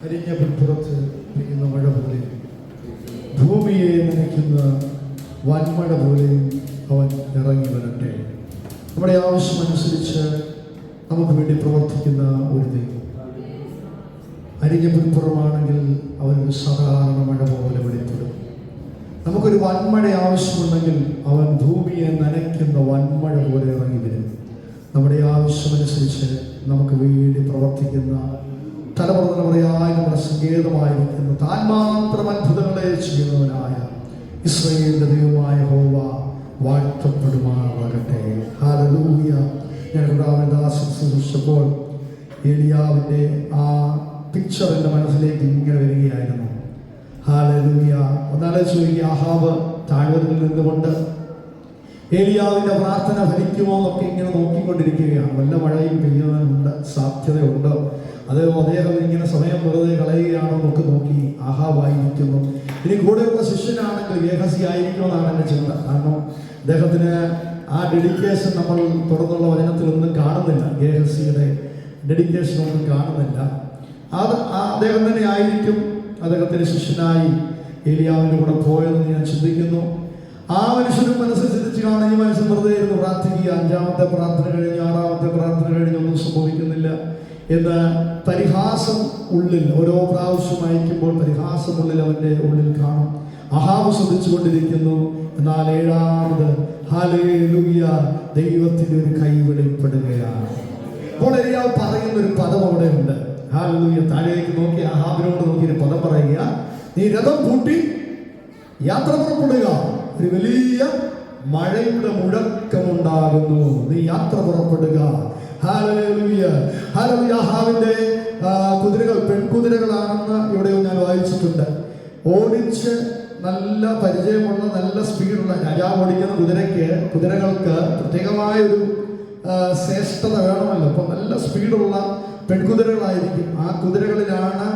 അരിഞ്ഞ പുൽപ്പുറത്ത് പെയ്യുന്ന മഴ പോലെ ഭൂമിയെ നനയ്ക്കുന്ന വൻമഴ പോലെയും അവൻ ഇറങ്ങി വരട്ടെ. നമ്മുടെ ആവശ്യമനുസരിച്ച് നമുക്ക് വേണ്ടി പ്രവർത്തിക്കുന്ന ഒരു ദൈവം. അരിഞ്ഞ പുൽപ്പുറമാണെങ്കിൽ അവനൊരു സാധാരണ മഴ പോലെ വെളിപ്പെടും. നമുക്കൊരു വൻമഴ ആവശ്യമുണ്ടെങ്കിൽ അവൻ ഭൂമിയെ നനയ്ക്കുന്ന വൻമഴ പോലെ ഇറങ്ങി വരും. നമ്മുടെ ആവശ്യമനുസരിച്ച് നമുക്ക് വേണ്ടി പ്രവർത്തിക്കുന്ന തലമുറയായി നമ്മുടെ സങ്കേതമായിരിക്കുന്ന താൻ മാത്രം അത്ഭുതങ്ങളെ ചെയ്യുന്നവനായ ഇസ്രായേലിന്റെ ദൈവമായ യഹോവ വാഴ്ത്തപ്പെടുമാറാകട്ടെ. ഹല്ലേലൂയ. ഞാൻ കർത്താവിനെ ശുശ്രൂഷിച്ചപ്പോൾ ഏലിയാവിൻ്റെ ആ പിക്ചർ എൻ്റെ മനസ്സിലേക്ക് ഇങ്ങനെ വരികയായിരുന്നു. ഹല്ലേലൂയ. ഒന്നാലെ ചോദിക്കുക, ആഹാബ് താഴ്വരയിൽ നിന്നുകൊണ്ട് ഏലിയാവിൻ്റെ പ്രാർത്ഥന ഫലിക്കുമോ എന്നൊക്കെ ഇങ്ങനെ നോക്കിക്കൊണ്ടിരിക്കുകയാണ്. വല്ല മഴയും പെയ്യുന്നതിനുണ്ട്, സാധ്യതയുണ്ട്. അദ്ദേഹം ഇങ്ങനെ സമയം വെറുതെ കളയുകയാണോ എന്നൊക്കെ നോക്കി ആഹാബായിരിക്കുന്നു. ഇനി കൂടെയുള്ള ശിഷ്യനാണെങ്കിൽ ഗേഹസി ആയിരിക്കുമെന്നാണ് എൻ്റെ ചിന്ത. കാരണം അദ്ദേഹത്തിന് ആ ഡെഡിക്കേഷൻ നമ്മൾ തുടർന്നുള്ള വചനത്തിലൊന്നും കാണുന്നില്ല. ഗേഹസിയുടെ ഡെഡിക്കേഷൻ ഒന്നും കാണുന്നില്ല. അദ്ദേഹം തന്നെ ആയിരിക്കും അദ്ദേഹത്തിൻ്റെ ശിഷ്യനായി ഏലിയാവിൻ്റെ കൂടെ പോയതെന്ന് ഞാൻ ചിന്തിക്കുന്നു. ആ മനുഷ്യനും മനസ്സിൽ ചിന്തിച്ച് കാണാൻ ഈ മനുഷ്യൻ വെറുതെ ഇരുന്ന് പ്രാർത്ഥിക്കുക. 5ാമത്തെ പ്രാർത്ഥന കഴിഞ്ഞ് 6ാമത്തെ പ്രാർത്ഥന കഴിഞ്ഞ് ഒന്നും സംഭവിക്കുന്നില്ല എന്ന് പരിഹാസം ഉള്ളിൽ ഓരോ പ്രാവശ്യം അയക്കുമ്പോൾ പരിഹാസം അവൻ്റെ ഉള്ളിൽ കാണും. ആഹാബ് ശ്രദ്ധിച്ചുകൊണ്ടിരിക്കുന്നു. എന്നാൽ 7ാമത് ഹല്ലേലൂയ ദൈവത്തിൻ്റെ ഒരു കൈ വെളിപ്പെടുകയാണ്. അപ്പോൾ ഏലിയാവ് പറയുന്നൊരു പദം അവിടെ ഉണ്ട്. ഹല്ലേലൂയ. താഴേക്ക് നോക്കി ആഹാബിനോട് നോക്കി ഒരു പദം പറയുക, നീ രഥം പൂട്ടി യാത്ര പുറപ്പെടുക, ഒരു വലിയ മഴയുടെ മുഴക്കമുണ്ടാകുന്നു, നീ യാത്ര പുറപ്പെടുക. ഹല്ലേലൂയ. ഹല്ലേലൂയ. ആഹാബിന്റെ കുതിരകൾ പെൺകുതിരകളാണെന്ന് ഇവിടെ ഞാൻ വായിച്ചിട്ടുണ്ട്. ഓടിച്ച് നല്ല പരിചയമുള്ള നല്ല സ്പീഡുള്ള രാജാവ് ഓടിക്കുന്ന കുതിരകൾക്ക് പ്രത്യേകമായൊരു ശ്രേഷ്ഠത വേണമല്ലോ. അപ്പം നല്ല സ്പീഡുള്ള പെൺകുതിരകളായിരിക്കും. ആ കുതിരകളിലാണ്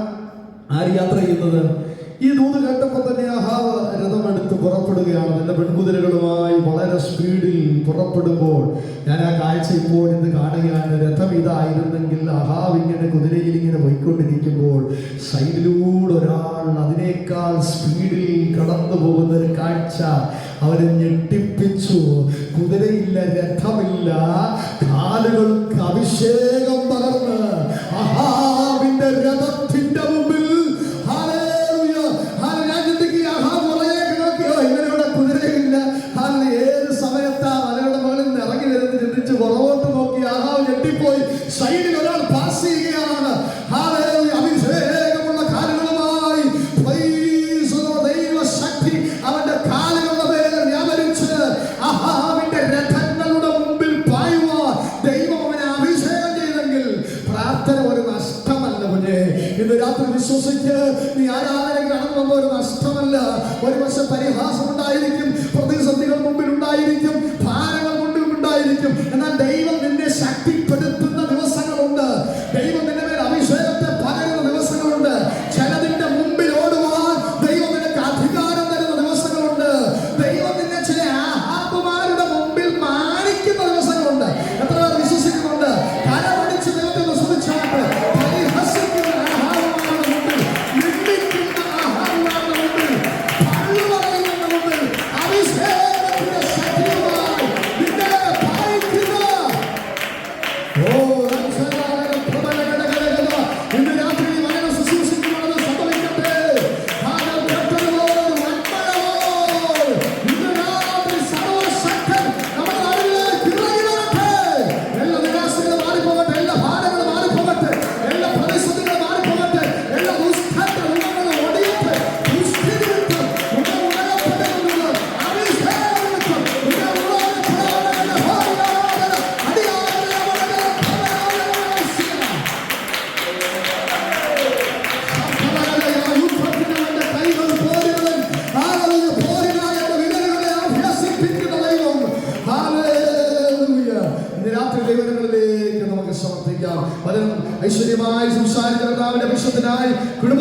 ആര് യാത്ര ചെയ്യുന്നത്? ഈ ദൂത് കേട്ടപ്പോൾ തന്നെ ആഹാബ് രഥമെടുത്ത് പുറപ്പെടുകയാണ്. തന്റെ പെൺകുതിരകളുമായി വളരെ സ്പീഡിൽ പുറപ്പെടുമ്പോൾ ഞാൻ ആ കാഴ്ച ഇപ്പോൾ ഇന്ന് കാണുകയാണ്. രഥം ഇതായിരുന്നെങ്കിൽ ആഹാബ് ഇങ്ങനെ കുതിരയിൽ ഇങ്ങനെ പോയിക്കൊണ്ടിരിക്കുമ്പോൾ സൈഡിലൂടെ ഒരാൾ അതിനേക്കാൾ സ്പീഡിൽ കടന്നു പോകുന്ന ഒരു കാഴ്ച അവരെ ഞെട്ടിപ്പിച്ചു. കുതിരയില്ല, രഥമില്ല, കാലുകൾക്ക് അഭിഷേകം പകർന്ന് ആഹാബിന്റെ രഥത്തിന്റെ മുമ്പിൽ പുറകോട്ട് നോക്കി ആഹാബ് ഞെട്ടിപ്പോയി. സൈഡിൽ ഒരാൾ പാസ് ചെയ്യുകയാണ്. അഭിഷേകമുള്ള കാലുകളുമായി ദൈവശക്തി അവന്റെ കാലുകളുടെ മേൽ വ്യാപരിച്ച് ആഹാബിന്റെ രഥങ്ങളുടെ മുമ്പിൽ പായുവാൻ ദൈവം അവനെ അഭിഷേകം ചെയ്തെങ്കിൽ പ്രാർത്ഥന ഒരു നഷ്ടമല്ല. കുഞ്ഞെ, ഇന്ന് രാത്രി വിശ്വസിച്ച് നീ ആരാധനയ്ക്ക് കടന്നു വന്ന ഒരു നഷ്ടമല്ല. ഒരു പക്ഷെ പരിഹാസം ഉണ്ടായിരിക്കും, പ്രതിസന്ധികൾ മുമ്പിൽ ഉണ്ടായിരിക്കും, ഭാരങ്ങൾ മുമ്പിൽ ഉണ്ടായിരിക്കും. എന്നാൽ ദൈവം നിന്നെ ശക്തിപ്പെടുത്തുന്ന ദിവസങ്ങളുണ്ട്. ദൈവം നിന്റെ മേൽ അഭിഷേകത്തെ പകരുന്ന ദിവസങ്ങളുണ്ട്. ചിലതിന്റെ മുമ്പിൽ ഓടുവാൻ ദൈവം നിനക്ക് അധികാരം തരുന്ന ദിവസങ്ങളുണ്ട്. ദൈവം നിന്നെ ചില ആഹാബുമാരുടെ മുമ്പിൽ മാനിക്കുന്ന ദിവസങ്ങളുണ്ട്. എത്ര പേർ വിശ്വസിക്കുന്നുണ്ട്? കരമടിച്ച് ദൈവത്തെ ശ്രദ്ധിച്ചാട്ട് പരിഹസിക്കുന്ന ആഹാബുമാരുടെ മുമ്പിൽ, നിന്ദിക്കുന്ന ആഹാബുമാരുടെ മുമ്പിൽ, പള്ളു പറയുന്ന മുമ്പിൽ അഭിഷേകത്തിന്റെ ശക്തിയുമായി നിന്നെ പായിക്കുന്ന ഇന്ന് രാത്രി വചനം ശുശ്രൂഷിക്കുന്നത് സംഭവിക്കട്ടെ. ഇന്ന് രാത്രി സർവശക്തൻ നമ്മുടെ നാട്ടിലേക്ക് ഇറങ്ങി വരട്ടെ. എല്ലാ നിരാശകളും മാറിപ്പോകട്ടെ, എല്ലാ ഭാരങ്ങളും മാറിപ്പോകട്ടെ, എല്ലാ പ്രതിസന്ധികളും മാറിപ്പോകട്ടെ, എല്ലാ ദുഷ്ടങ്ങളും ഒടിയട്ടെ. ഐശ്വര്യമായി സംസാരിച്ച കർത്താവിന്റെ വിശ്വത്തിനായി കുടുംബ